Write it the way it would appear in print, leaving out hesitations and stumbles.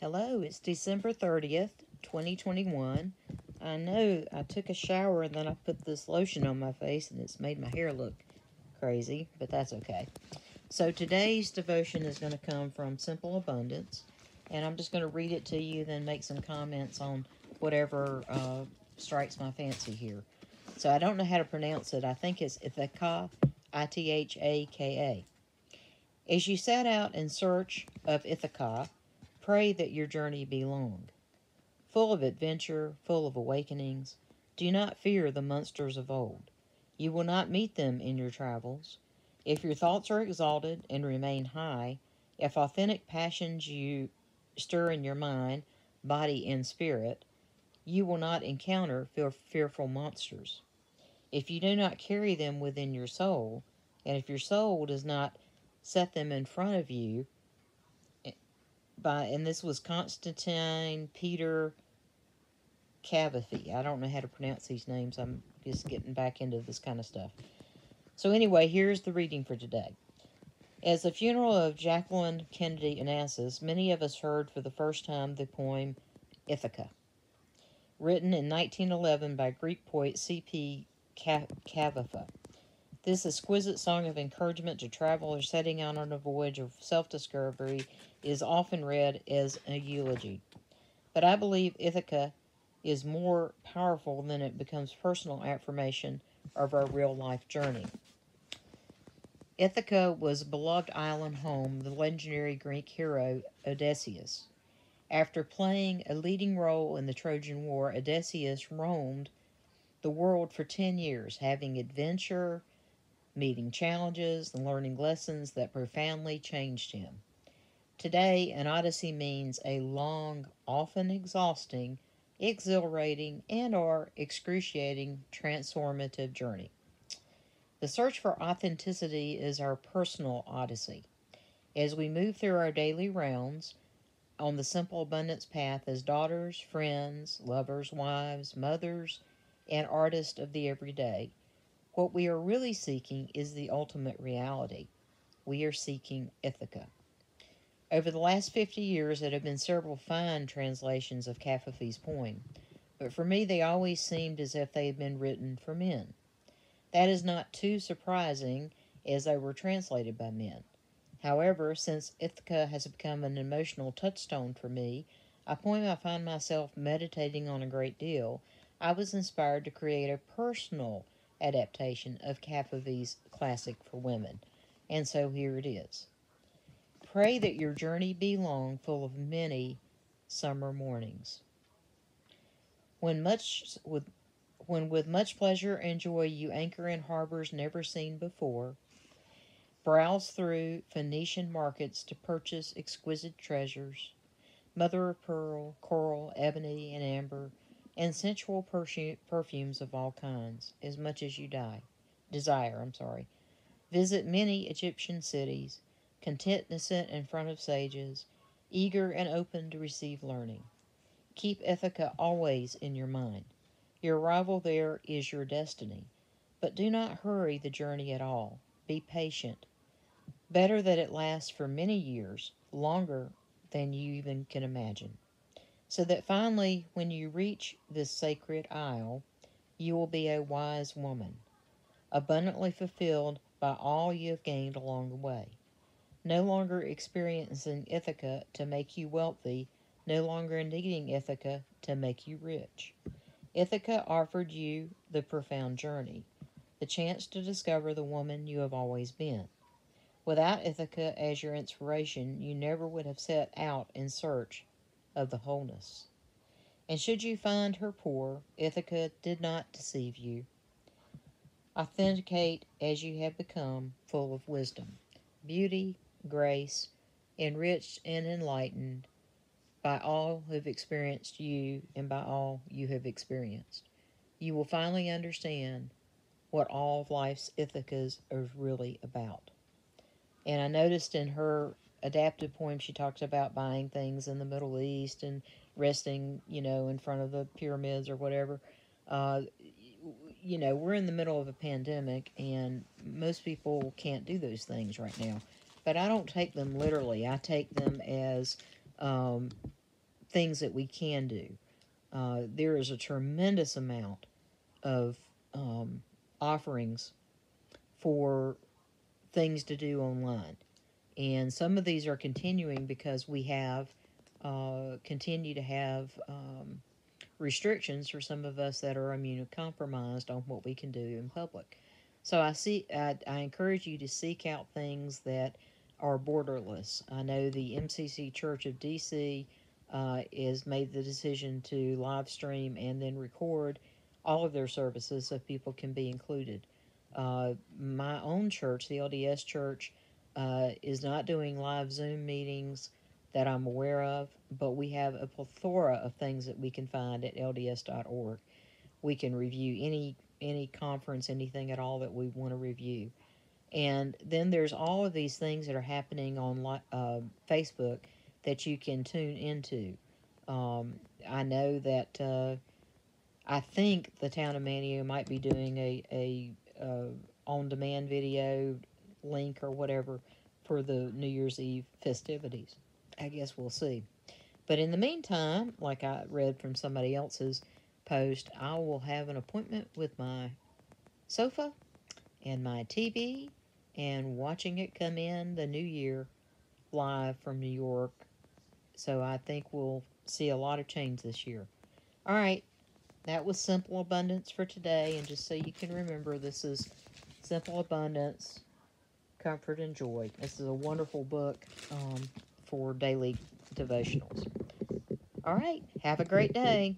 Hello, it's December 30th, 2021. I know I took a shower and then I put this lotion on my face and it's made my hair look crazy, but that's okay. So today's devotion is going to come from Simple Abundance, and I'm just going to read it to you, then make some comments on whatever strikes my fancy here. So I don't know how to pronounce it. I think it's Ithaka, Ithaka. As you set out in search of Ithaca, pray that your journey be long, full of adventure, full of awakenings. Do not fear the monsters of old. You will not meet them in your travels. If your thoughts are exalted and remain high, if authentic passions you stir in your mind, body, and spirit, you will not encounter fearful monsters. If you do not carry them within your soul, and if your soul does not set them in front of you, and this was Constantine Peter Cavafy. I don't know how to pronounce these names. I'm just getting back into this kind of stuff. So anyway, here's the reading for today. As the funeral of Jacqueline Kennedy announces, many of us heard for the first time the poem Ithaca, written in 1911 by Greek poet C.P. Cavafy. This exquisite song of encouragement to travelers setting out on a voyage of self-discovery is often read as a eulogy. But I believe Ithaca is more powerful than it becomes personal affirmation of our real-life journey. Ithaca was a beloved island home of the legendary Greek hero Odysseus. After playing a leading role in the Trojan War, Odysseus roamed the world for 10 years, having adventure, meeting challenges, and learning lessons that profoundly changed him. Today, an odyssey means a long, often exhausting, exhilarating, and/or excruciating transformative journey. The search for authenticity is our personal odyssey. As we move through our daily rounds on the simple abundance path as daughters, friends, lovers, wives, mothers, and artists of the everyday, what we are really seeking is the ultimate reality. We are seeking Ithaca. Over the last 50 years, there have been several fine translations of Cavafy's poem, but for me they always seemed as if they had been written for men. That is not too surprising, as they were translated by men. However, since Ithaca has become an emotional touchstone for me, a poem I find myself meditating on a great deal, I was inspired to create a personal adaptation of Cavafy's classic for women, and so here it is. Pray that your journey be long, full of many summer mornings. When much with when with much pleasure and joy you anchor in harbors never seen before, browse through Phoenician markets to purchase exquisite treasures, mother of pearl, coral, ebony, and amber, and sensual perfumes of all kinds, as much as you desire. Visit many Egyptian cities, content to sit in front of sages, eager and open to receive learning. Keep Ithaca always in your mind. Your arrival there is your destiny. But do not hurry the journey at all. Be patient. Better that it lasts for many years, longer than you even can imagine. So that finally, when you reach this sacred isle, you will be a wise woman, abundantly fulfilled by all you have gained along the way. No longer experiencing Ithaca to make you wealthy, no longer needing Ithaca to make you rich. Ithaca offered you the profound journey, the chance to discover the woman you have always been. Without Ithaca as your inspiration, you never would have set out in search of the wholeness. And should you find her poor, Ithaca did not deceive you. Authenticate as you have become, full of wisdom, beauty, grace, enriched and enlightened by all who have experienced you and by all you have experienced. You will finally understand what all of life's Ithacas are really about. And I noticed in her adapted poem, she talks about buying things in the Middle East and resting, in front of the pyramids or whatever. Uh, we're in the middle of a pandemic, and most people can't do those things right now. But I don't take them literally. I take them as things that we can do. There is a tremendous amount of offerings for things to do online. And some of these are continuing because we have continue to have restrictions for some of us that are immunocompromised on what we can do in public. So I encourage you to seek out things that are borderless. I know the MCC Church of DC has made the decision to live stream and then record all of their services so people can be included. My own church, the LDS Church, is not doing live Zoom meetings that I'm aware of, but we have a plethora of things that we can find at lds.org. We can review any conference, anything at all that we want to review. And then there's all of these things that are happening on Facebook that you can tune into. I know that I think the town of Manio might be doing a on-demand video link or whatever for the New Year's Eve festivities. I guess we'll see. But in the meantime, like I read from somebody else's post, I will have an appointment with my sofa and my TV and watching it come in the new year live from New York. So I think we'll see a lot of change this year. All right, that was Simple Abundance for today. And just so you can remember, this is Simple Abundance, Comfort, and Joy. This is a wonderful book for daily devotionals. All right, have a great day.